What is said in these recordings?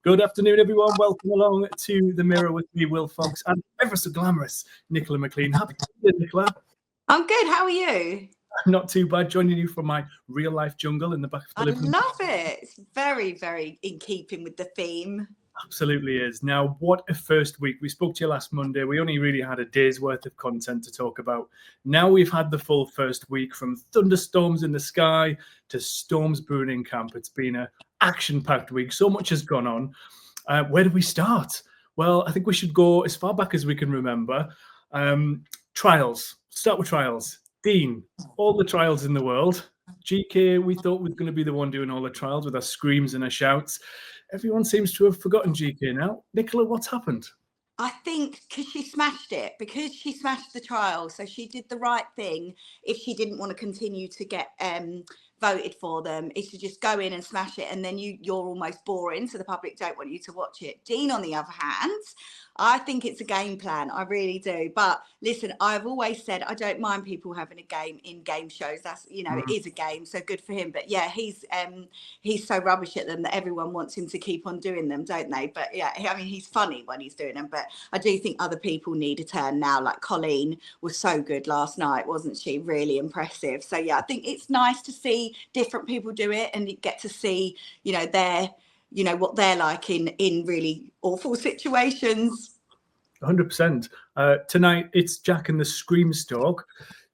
Good afternoon, everyone. Welcome along to The Mirror with me, Will Fox, and ever so glamorous Nicola McLean. Happy to be Nicola. I'm good. How are you? Not too bad. Joining you from my real-life jungle in the back of the I living room. love it. It's very, very in keeping with the theme. Absolutely is. Now, what a first week. We spoke to you last Monday. We only really had a day's worth of content to talk about. Now we've had the full first week, from thunderstorms in the sky to storms brewing in camp. It's been an action-packed week. So much has gone on. Where do we start? Well, I think we should go as far back as we can remember. Trials. Start with trials. Dean, all the trials in the world. GK, we thought was going to be the one doing all the trials with our screams and our shouts. Everyone seems to have forgotten GK now. Nicola, what's happened? I think because she smashed the trial, so she did the right thing. If she didn't want to continue to get voted for them, is to just go in and smash it, and then you're almost boring, so the public don't want you to watch it. Dean, on the other hand, I think it's a game plan. I really do. But listen, I've always said I don't mind people having a game in game shows. That's, it is a game, so good for him. But yeah, he's so rubbish at them that everyone wants him to keep on doing them, don't they? But yeah, I mean, he's funny when he's doing them. But I do think other people need a turn now. Like Colleen was so good last night, wasn't she? Really impressive. So yeah, I think it's nice to see different people do it, and you get to see, what they're like in really awful situations. 100%. Tonight, it's Jack and the Screamstalk.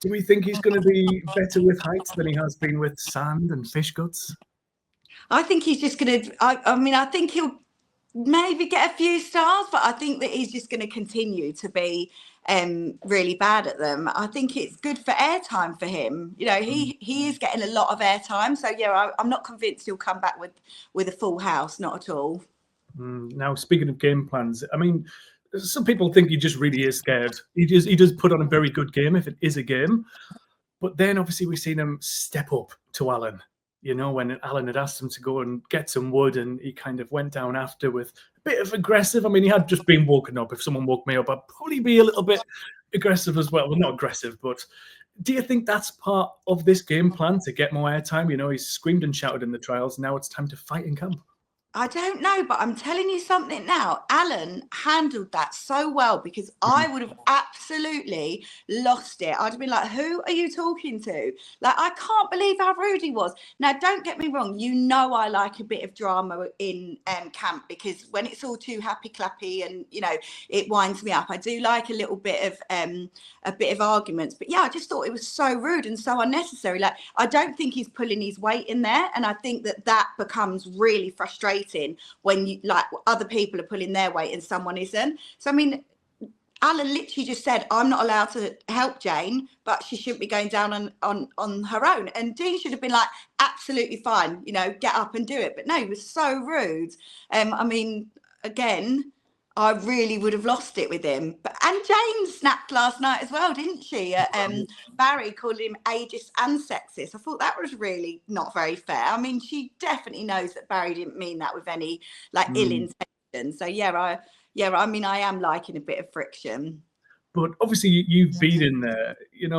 Do we think he's going to be better with heights than he has been with sand and fish guts? I think he's just going to, I think he'll maybe get a few stars, but I think that he's just going to continue to be really bad at them. I think it's good for airtime for him. He is getting a lot of airtime. So yeah, I'm not convinced he'll come back with a full house. Not at all. Now, speaking of game plans, I mean, some people think he just really is scared. He does put on a very good game if it is a game. But then obviously we've seen him step up to Alan. When Alan had asked him to go and get some wood, and he kind of went down after with a bit of aggressive. I mean, he had just been woken up. If someone woke me up, I'd probably be a little bit aggressive as well. Well, not aggressive, but do you think that's part of this game plan to get more airtime? He's screamed and shouted in the trials. Now it's time to fight in camp. I don't know, but I'm telling you something now. Alan handled that so well, because I would have absolutely lost it. I'd have been like, who are you talking to? Like, I can't believe how rude he was. Now, don't get me wrong. I like a bit of drama in camp, because when it's all too happy clappy and, it winds me up. I do like a little bit of arguments. But yeah, I just thought it was so rude and so unnecessary. Like, I don't think he's pulling his weight in there. And I think that becomes really frustrating when other people are pulling their weight and someone isn't. So I mean, Alan literally just said, I'm not allowed to help Jane, but she shouldn't be going down on her own. And Dean should have been like, absolutely fine, get up and do it. But no, he was so rude. I mean, again, I really would have lost it with him. And Jane snapped last night as well, didn't she? Barry called him ageist and sexist. I thought that was really not very fair. I mean, she definitely knows that Barry didn't mean that with any ill intention. So I mean, I am liking a bit of friction. But obviously, you've been in there.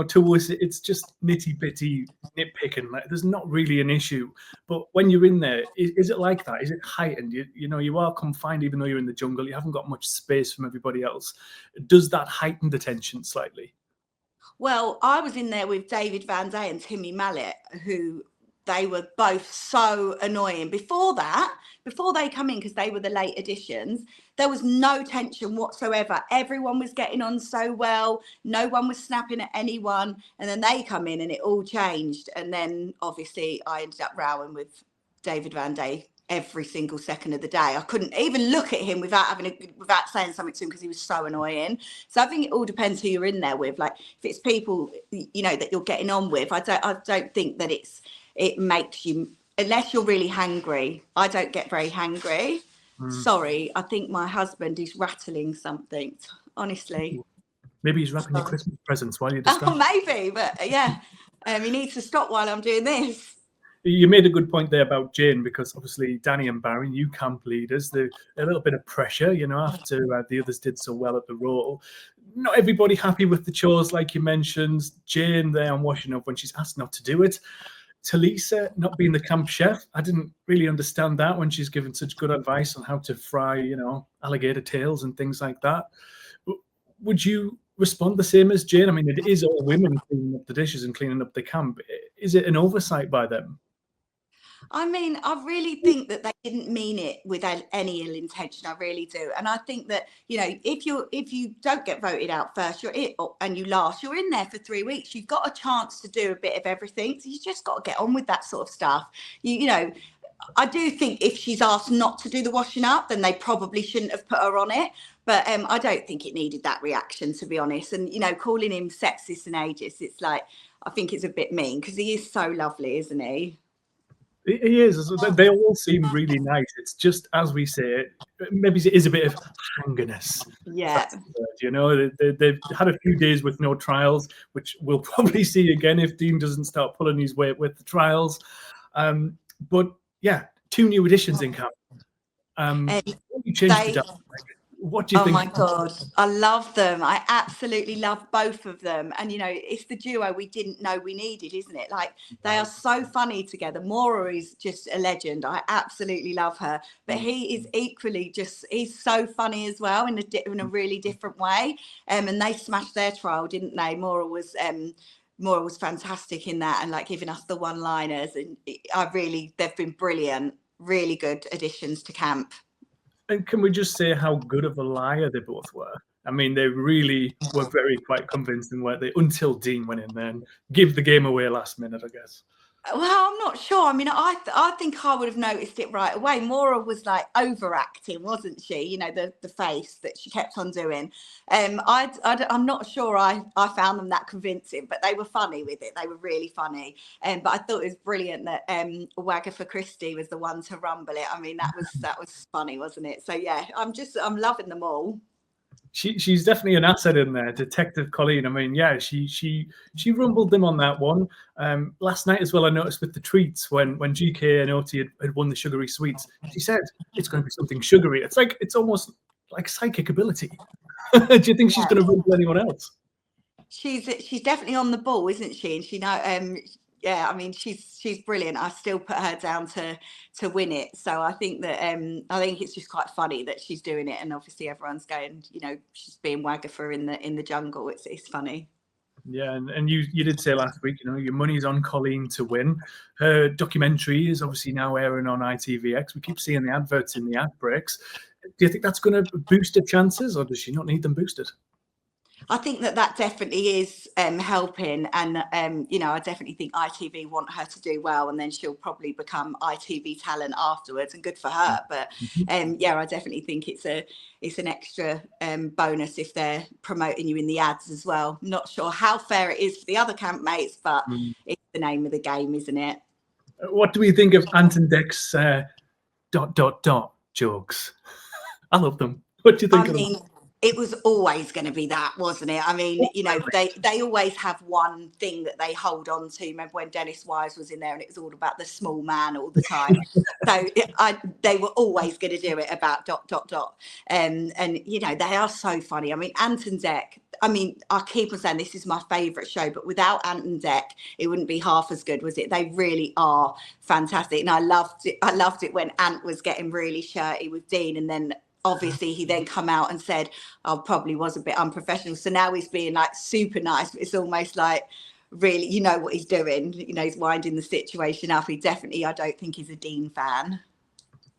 To us, it's just nitty-bitty nitpicking. Like, there's not really an issue. But when you're in there, is it like that? Is it heightened? You are confined, even though you're in the jungle. You haven't got much space from everybody else. Does that heighten the tension slightly? Well, I was in there with David Van Day and Timmy Mallet, who they were both so annoying. Before they come in, because they were the late additions, there was no tension whatsoever. Everyone was getting on so well. No one was snapping at anyone. And then they come in and it all changed. And then obviously I ended up rowing with David Van Day every single second of the day. I couldn't even look at him without saying something to him, because he was so annoying. So I think it all depends who you're in there with. Like, if it's people, that you're getting on with, I don't think that it makes you, unless you're really hangry. I don't get very hangry. Sorry, I think my husband is rattling something, honestly. Maybe he's wrapping your Christmas presents while you're distracted. Maybe, but yeah, he needs to stop while I'm doing this. You made a good point there about Jane, because obviously Danny and Barry, new camp leaders, a little bit of pressure, after the others did so well at the role. Not everybody happy with the chores, like you mentioned. Jane there and washing up when she's asked not to do it. Talisa not being the camp chef, I didn't really understand that when she's given such good advice on how to fry, alligator tails and things like that. Would you respond the same as Jane? I mean, it is all women cleaning up the dishes and cleaning up the camp. Is it an oversight by them? I mean, I really think that they didn't mean it with any ill intention. I really do, and I think that if you don't get voted out first, and you last, you're in there for 3 weeks. You've got a chance to do a bit of everything, so you just got to get on with that sort of stuff. I do think if she's asked not to do the washing up, then they probably shouldn't have put her on it. But I don't think it needed that reaction, to be honest. And calling him sexist and ageist, it's like, I think it's a bit mean, because he is so lovely, isn't he? He is. They all seem really nice. It's just, as we say, maybe it is a bit of hanginess. Yeah. They've had a few days with no trials, which we'll probably see again if Dean doesn't start pulling his weight with the trials. But yeah, 2 new additions in camp. You changed the dynamic. What do you think? Oh my God, I love them. I absolutely love both of them. And, it's the duo we didn't know we needed, isn't it? Like, they are so funny together. Maura is just a legend. I absolutely love her. But he is equally he's so funny as well in a really different way. And they smashed their trial, didn't they? Maura was fantastic in that, and like giving us the one-liners. And they've been brilliant, really good additions to camp. And can we just say how good of a liar they both were? I mean, they really were quite convincing, weren't they? Until Dean went in there and gave the game away last minute, I guess. Well, I'm not sure. I mean, I think I would have noticed it right away. Maura was like overacting, wasn't she? The face that she kept on doing. I'm not sure I found them that convincing, but they were funny with it. They were really funny. But I thought it was brilliant that Wagatha Christie was the one to rumble it. I mean, that was funny, wasn't it? So yeah, I'm loving them all. She's definitely an asset in there, Detective Colleen. I mean, yeah, she rumbled them on that one. Last night as well, I noticed with the treats when GK and OT had won the sugary sweets, she said it's going to be something sugary. It's almost like psychic ability. Do you think she's going to rumble anyone else? She's definitely on the ball, isn't she? And she I mean, she's brilliant. I still put her down to win it. So I think that I think it's just quite funny that she's doing it, and obviously everyone's going, she's being Wagatha in the jungle. It's funny. Yeah, and you did say last week, your money's on Colleen to win. Her documentary is obviously now airing on ITVX. We keep seeing the adverts in the ad breaks. Do you think that's going to boost her chances, or does she not need them boosted? I think that definitely is helping, and I definitely think ITV want her to do well, and then she'll probably become ITV talent afterwards, and good for her. But I definitely think it's an extra bonus if they're promoting you in the ads as well. Not sure how fair it is for the other campmates, but it's the name of the game, isn't it? What do we think of Ant and Dec's ... jokes? I love them. What do you think of them? It was always going to be that, wasn't it? I mean, they always have one thing that they hold on to. Remember when Dennis Wise was in there and it was all about the small man all the time? So they were always going to do it about ... And they are so funny. I mean, Ant and Dec, I keep on saying this is my favourite show, but without Ant and Dec, it wouldn't be half as good, was it? They really are fantastic. And I loved it when Ant was getting really shirty with Dean, and then obviously he then come out and said, probably was a bit unprofessional. So now he's being like super nice. It's almost like, really, what he's doing. He's winding the situation up. He definitely, I don't think he's a Dean fan.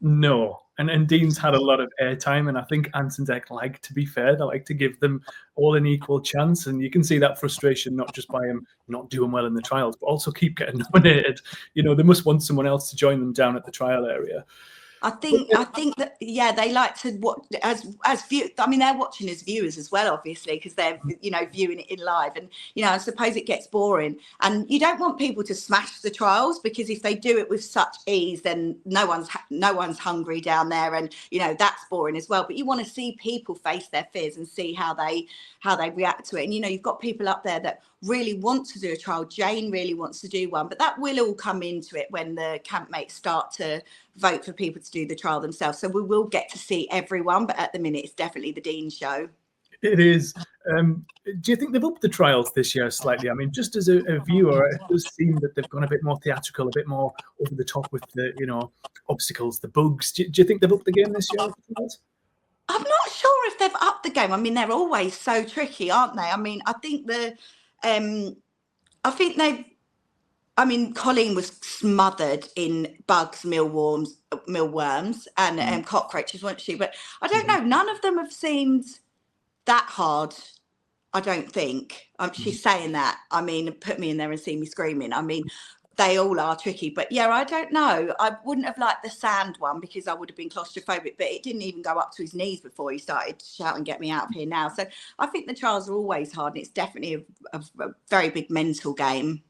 No. And Dean's had a lot of airtime, and I think Ant and Dec like to be fair. They like to give them all an equal chance, and you can see that frustration not just by him not doing well in the trials, but also keep getting nominated. They must want someone else to join them down at the trial area. I think that they like to watch as view. I mean, they're watching as viewers as well, obviously, because they're viewing it in live. And I suppose it gets boring. And you don't want people to smash the trials, because if they do it with such ease, then no one's hungry down there, and that's boring as well. But you want to see people face their fears and see how they react to it. And you've got people up there that really want to do a trial. Jane really wants to do one, but that will all come into it when the campmates start to vote for people to do the trial themselves. So we will get to see everyone, but at the minute it's definitely the Dean show. It is. Do you think they've upped the trials this year slightly? I mean, just as a viewer, it does seem that they've gone a bit more theatrical, a bit more over the top with the, obstacles, the bugs. Do you think they've upped the game this year? I'm not sure if they've upped the game. I mean, they're always so tricky, aren't they? I mean, I think Colleen was smothered in bugs, mealworms, and cockroaches, wasn't she? But I don't know. None of them have seemed that hard. I don't think. She's saying that. I mean, put me in there and see me screaming. I mean, they all are tricky. But yeah, I don't know. I wouldn't have liked the sand one because I would have been claustrophobic, but it didn't even go up to his knees before he started shouting, "Get me out of here now." So I think the trials are always hard, and it's definitely a very big mental game.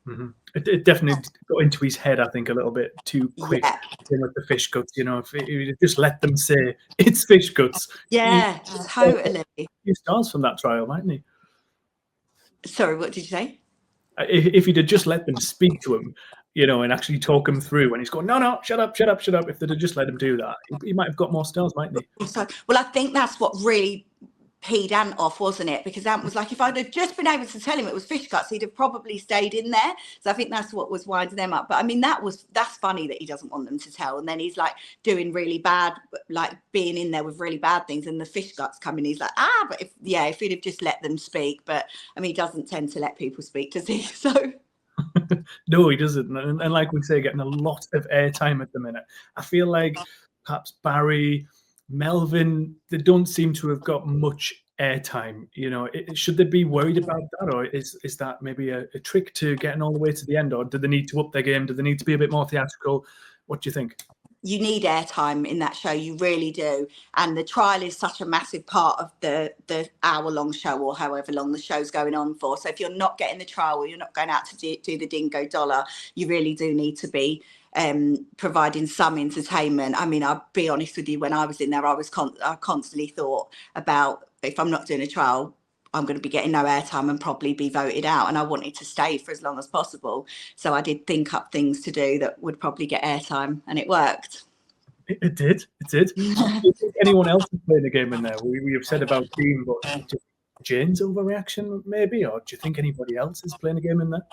Mm-hmm. It definitely got into his head, I think, a little bit too quick. Yeah. With the fish guts, if you just let them say it's fish guts. Yeah, totally. A few stars from that trial, mightn't he? Sorry, what did you say? If you'd have just let them speak to him, and actually talk him through, and he's going, no, shut up. If they'd have just let him do that, he might have got more stars, mightn't he? Well, I think that's what really peed Ant off, wasn't it? Because Ant was like, if I'd have just been able to tell him it was fish guts, he'd have probably stayed in there. So I think that's what was winding them up. But I mean, that's funny that he doesn't want them to tell. And then he's like doing really bad, like being in there with really bad things, and the fish guts come in. He's like, but if he'd have just let them speak. But I mean, he doesn't tend to let people speak, does he? So no, he doesn't. And like we say, getting a lot of airtime at the minute. I feel like perhaps Barry, Melvin, they don't seem to have got much airtime. Should they be worried about that, or is that maybe a trick to getting all the way to the end, or do they need to up their game? Do they need to be a bit more theatrical? What do you think? You need airtime in that show, you really do. And the trial is such a massive part of the hour-long show, or however long the show's going on for. So if you're not getting the trial, or you're not going out to do the Dingo Dollar, you really do need to be providing some entertainment. I mean, I'll be honest with you, when I was in there, I constantly thought about, if I'm not doing a trial, I'm going to be getting no airtime and probably be voted out. And I wanted to stay for as long as possible. So I did think up things to do that would probably get airtime, and it worked. It did. Do you think anyone else is playing the game in there? We have said about Dean, but Jane's overreaction maybe, or do you think anybody else is playing a game in there?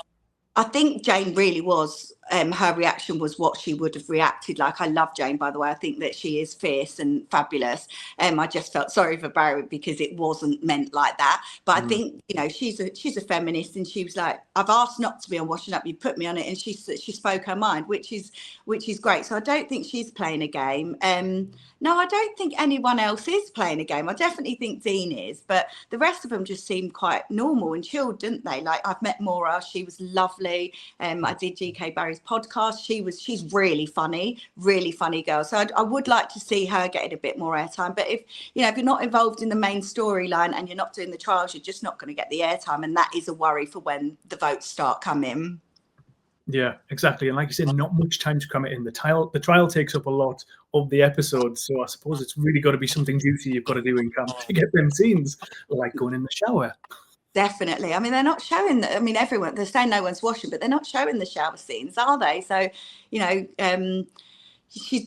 I think Jane really was, her reaction was what she would have reacted like. I love Jane, by the way. I think that she is fierce and fabulous. I just felt sorry for Barry because it wasn't meant like that. But I think, she's a feminist, and she was like, I've asked not to be on Washing Up, you put me on it, and she spoke her mind, which is great. So I don't think she's playing a game. No, I don't think anyone else is playing a game. I definitely think Dean is, but the rest of them just seemed quite normal and chilled, didn't they? Like, I've met Maura, she was lovely. I did GK Barry's podcast. She's really funny girl. So I would like to see her getting a bit more airtime. But if you're not involved in the main storyline and you're not doing the trials, you're just not going to get the airtime, and that is a worry for when the votes start coming. Yeah, exactly. And like you said, not much time to come in. The trial takes up a lot of the episode. So I suppose it's really got to be something juicy you've got to do in camp to get them scenes, like going in the shower. Definitely. I mean, they're not showing that. I mean, they're saying no one's washing, but they're not showing the shower scenes, are they? So,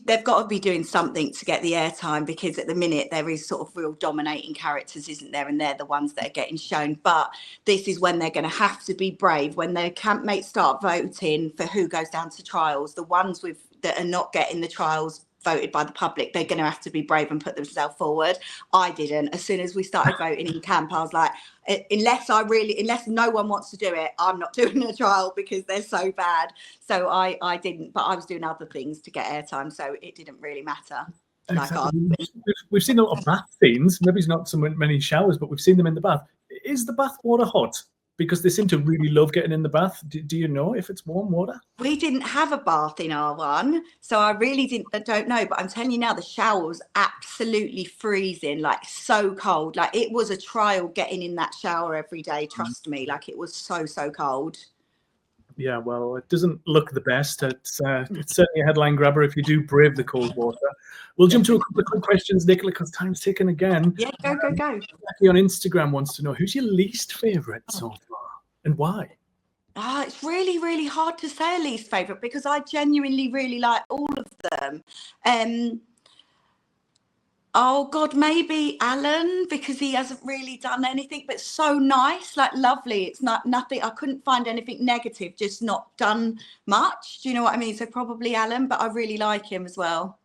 they've got to be doing something to get the airtime, because at the minute there is sort of real dominating characters, isn't there? And they're the ones that are getting shown. But this is when they're going to have to be brave. When their campmates start voting for who goes down to trials, the ones that are not getting the trials voted by the public, they're going to have to be brave and put themselves forward. I didn't. As soon as we started voting in camp, I was like, unless no one wants to do it, I'm not doing a trial because they're so bad. So I didn't, but I was doing other things to get airtime, so it didn't really matter. Exactly. We've seen a lot of bath scenes. Maybe it's not so many showers, but we've seen them in the bath. Is the bath water hot? Because they seem to really love getting in the bath. Do you know if it's warm water? We didn't have a bath in our one, so I don't know. But I'm telling you now, the shower was absolutely freezing, like so cold. Like, it was a trial getting in that shower every day. Trust me, like, it was so cold. Yeah, well, it doesn't look the best. It's certainly a headline grabber if you do brave the cold water. We'll jump to a couple of quick questions, Nicola, because time's ticking again. Yeah, go. Jackie on Instagram wants to know, who's your least favourite so far, and why? It's really, really hard to say a least favourite, because I genuinely really like all of them. Oh God, maybe Alan, because he hasn't really done anything, but so nice, like lovely. It's not nothing. I couldn't find anything negative, just not done much. Do you know what I mean? So probably Alan, but I really like him as well.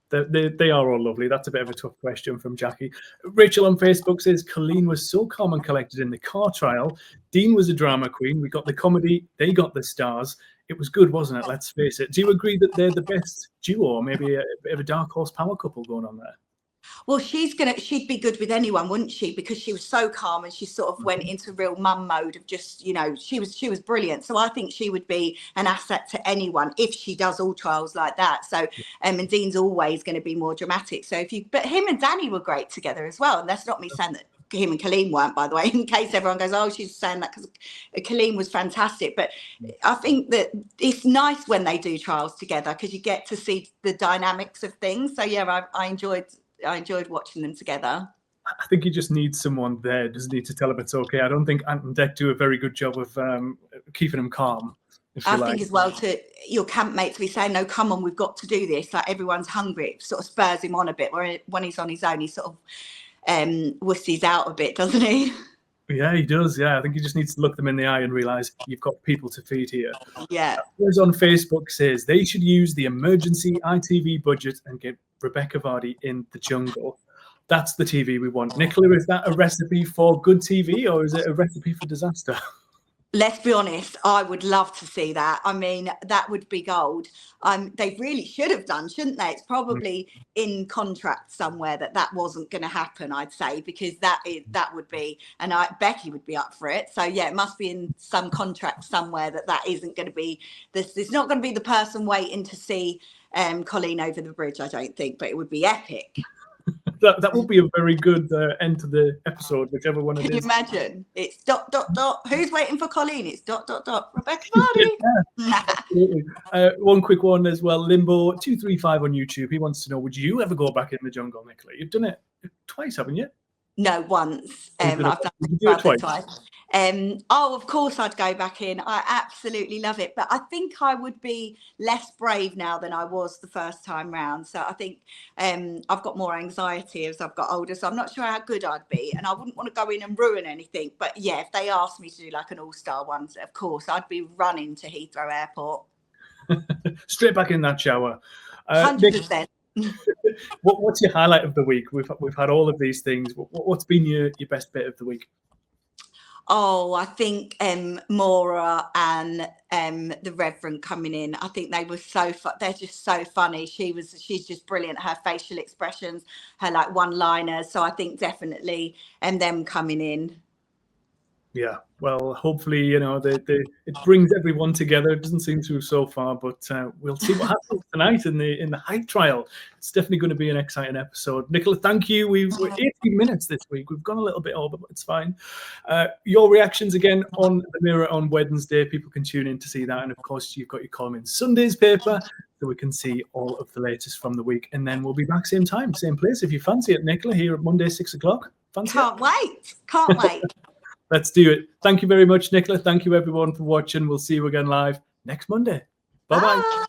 They are all lovely. That's a bit of a tough question from Jackie. Rachel on Facebook says Colleen was so calm and collected in the car trial. Dean was a drama queen. We got the comedy. They got the stars. It was good, wasn't it? Let's face it. Do you agree that they're the best duo, or maybe a bit of a dark horse power couple going on there? Well, she'd be good with anyone, wouldn't she? Because she was so calm and she sort of went into real mum mode of just, she was brilliant. So I think she would be an asset to anyone if she does all trials like that. So and Dean's always going to be more dramatic. So but him and Danny were great together as well. And that's not me saying that him and Colleen weren't, by the way, in case everyone goes, oh, she's saying that because Colleen was fantastic. But I think that it's nice when they do trials together because you get to see the dynamics of things. So yeah, I enjoyed watching them together. I think you just need someone there, doesn't he, to tell him it's okay. I don't think Ant and Dec do a very good job of keeping him calm. I think as well to your campmates be saying, no, come on, we've got to do this. Like everyone's hungry. It sort of spurs him on a bit. Where when he's on his own, he sort of wussies out a bit, doesn't he? Yeah, he does. Yeah, I think he just needs to look them in the eye and realize you've got people to feed here. Yeah. Who's on Facebook says they should use the emergency ITV budget and get Rebecca Vardy in the jungle. That's the TV we want. Nicola, is that a recipe for good TV or is it a recipe for disaster? Let's be honest, I would love to see that. I mean, that would be gold. They really should have done, shouldn't they? It's probably in contract somewhere that wasn't going to happen, I'd say, because that would be, and Becky would be up for it. So yeah, it must be in some contract somewhere that isn't going to be this. It's not going to be the person waiting to see Colleen over the bridge, I don't think, but it would be epic. That would be a very good end to the episode, whichever one it is. Can you imagine? It's ... Who's waiting for Colleen? It's ... Rebecca Vardy. Yeah, absolutely. One quick one as well. Limbo 235 on YouTube. He wants to know: would you ever go back in the jungle, Nicola? You've done it twice, haven't you? No, once. I've done it twice. Of course I'd go back in. I absolutely love it. But I think I would be less brave now than I was the first time round. So I think I've got more anxiety as I've got older. So I'm not sure how good I'd be. And I wouldn't want to go in and ruin anything. But yeah, if they asked me to do like an all-star one, of course, I'd be running to Heathrow Airport. Straight back in that shower. 100%. What's your highlight of the week? We've had all of these things. What's been your best bit of the week? Oh, I think Maura and the Reverend coming in. I think they were they're just so funny. She's just brilliant. Her facial expressions, her like one-liners. So I think definitely them coming in. Yeah, well, hopefully, it brings everyone together. It doesn't seem to so far, but we'll see what happens tonight in the height trial. It's definitely going to be an exciting episode. Nicola, thank you. We're 18 minutes this week. We've gone a little bit over, but it's fine. Your reactions again on the Mirror on Wednesday. People can tune in to see that, and of course, you've got your column in Sunday's paper, so we can see all of the latest from the week. And then we'll be back same time, same place. If you fancy it, Nicola, here at Monday 6 o'clock. Can't wait. Let's do it. Thank you very much, Nicola. Thank you, everyone, for watching. We'll see you again live next Monday. Bye-bye.